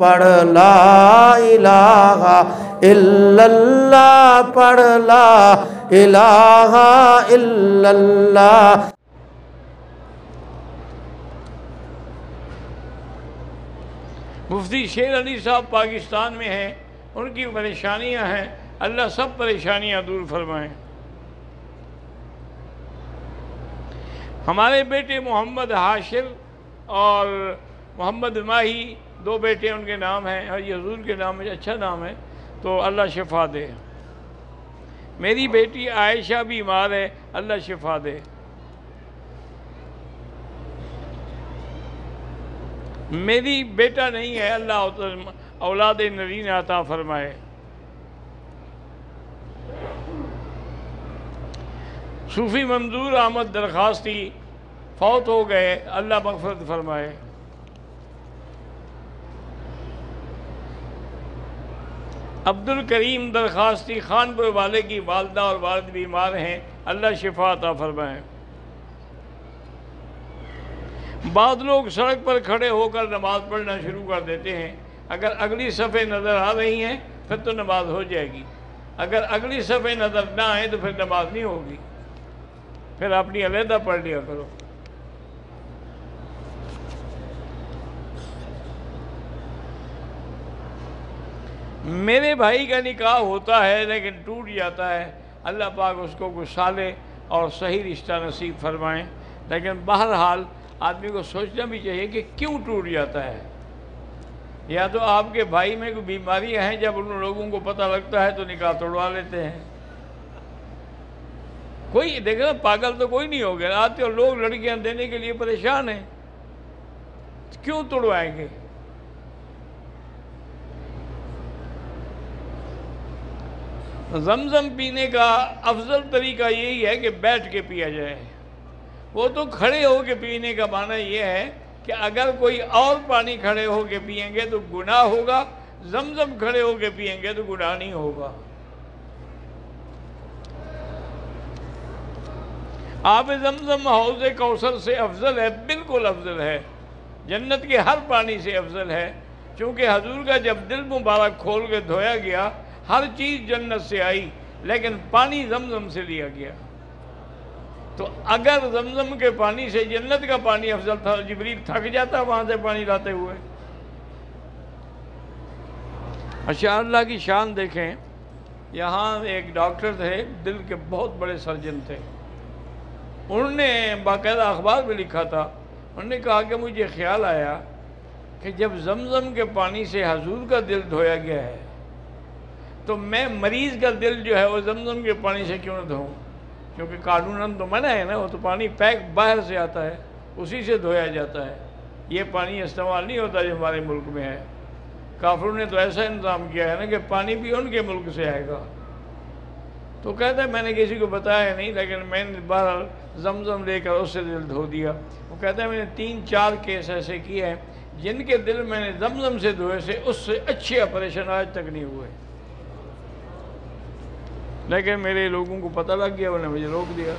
پڑھ لا الہ الا اللہ، پڑھ لا الہ الا اللہ۔ مفتی شیر علی صاحب پاکستان میں ہیں، ان کی پریشانیاں ہیں، اللہ سب پریشانیاں دور فرمائیں۔ ہمارے بیٹے محمد حاشر اور محمد ماہی، دو بیٹے ان کے نام ہیں، اور یہ حضور کے نام میں اچھا نام ہے، تو اللہ شفا دے۔ میری بیٹی عائشہ بیمار ہے، اللہ شفا دے۔ میری بیٹا نہیں ہے، اللہ اولاد نرین عطا فرمائے۔ صوفی منظور احمد درخواستی فوت ہو گئے، اللہ مغفرت فرمائے۔ عبد الکریم درخواستی خانپور والے کی والدہ اور والد بیمار ہیں، اللہ شفا عطا فرمائے۔ بعض لوگ سڑک پر کھڑے ہو کر نماز پڑھنا شروع کر دیتے ہیں، اگر اگلی صفحے نظر آ رہی ہیں پھر تو نماز ہو جائے گی، اگر اگلی صفحے نظر نہ آئیں تو پھر نماز نہیں ہوگی، پھر اپنی علیحدہ پڑھ لیا کرو۔ میرے بھائی کا نکاح ہوتا ہے لیکن ٹوٹ جاتا ہے، اللہ پاک اس کو کوئی صالح اور صحیح رشتہ نصیب فرمائیں، لیکن بہرحال آدمی کو سوچنا بھی چاہیے کہ کیوں ٹوٹ جاتا ہے۔ یا تو آپ کے بھائی میں کوئی بیماریاں ہیں، جب ان لوگوں کو پتہ لگتا ہے تو نکاح توڑوا لیتے ہیں۔ کوئی دیکھنا پاگل تو کوئی نہیں ہو گیا، آتے اور لوگ لڑکیاں دینے کے لیے پریشان ہیں، کیوں توڑوائیں گے؟ زمزم پینے کا افضل طریقہ یہی ہے کہ بیٹھ کے پیا جائے، وہ تو کھڑے ہو کے پینے کا معنی یہ ہے کہ اگر کوئی اور پانی کھڑے ہو کے پئیں گے تو گناہ ہوگا، زمزم کھڑے ہو کے پئیں گے تو گناہ نہیں ہوگا۔ آب زمزم حوض کوثر سے افضل ہے، بالکل افضل ہے، جنت کے ہر پانی سے افضل ہے، چونکہ حضور کا جب دل مبارک کھول کے دھویا گیا، ہر چیز جنت سے آئی لیکن پانی زمزم سے لیا گیا۔ تو اگر زمزم کے پانی سے جنت کا پانی افضل تھا، جبریل تھک جاتا وہاں سے پانی لاتے ہوئے۔ اچھا، اللہ کی شان دیکھیں، یہاں ایک ڈاکٹر تھے، دل کے بہت بڑے سرجن تھے، انہوں نے باقاعدہ اخبار میں لکھا تھا، انہوں نے کہا کہ مجھے خیال آیا کہ جب زمزم کے پانی سے حضور کا دل دھویا گیا ہے تو میں مریض کا دل جو ہے وہ زمزم کے پانی سے کیوں نہ دھوؤں، کیونکہ قانوناً تو منع ہے نا، وہ تو پانی پیک باہر سے آتا ہے، اسی سے دھویا جاتا ہے، یہ پانی استعمال نہیں ہوتا جو ہمارے ملک میں ہے۔ کافروں نے تو ایسا انتظام کیا ہے نا کہ پانی بھی ان کے ملک سے آئے گا۔ تو کہتا ہے میں نے کسی کو بتایا نہیں، لیکن میں نے بہرحال زمزم لے کر اس سے دل دھو دیا۔ وہ کہتا ہے میں نے 3-4 کیس ایسے کیے ہیں جن کے دل میں نے زمزم سے دھوئے سے اس سے اچھے آپریشن آج تک نہیں ہوئے، لیکن میرے لوگوں کو پتہ لگ گیا، انہوں نے مجھے روک دیا۔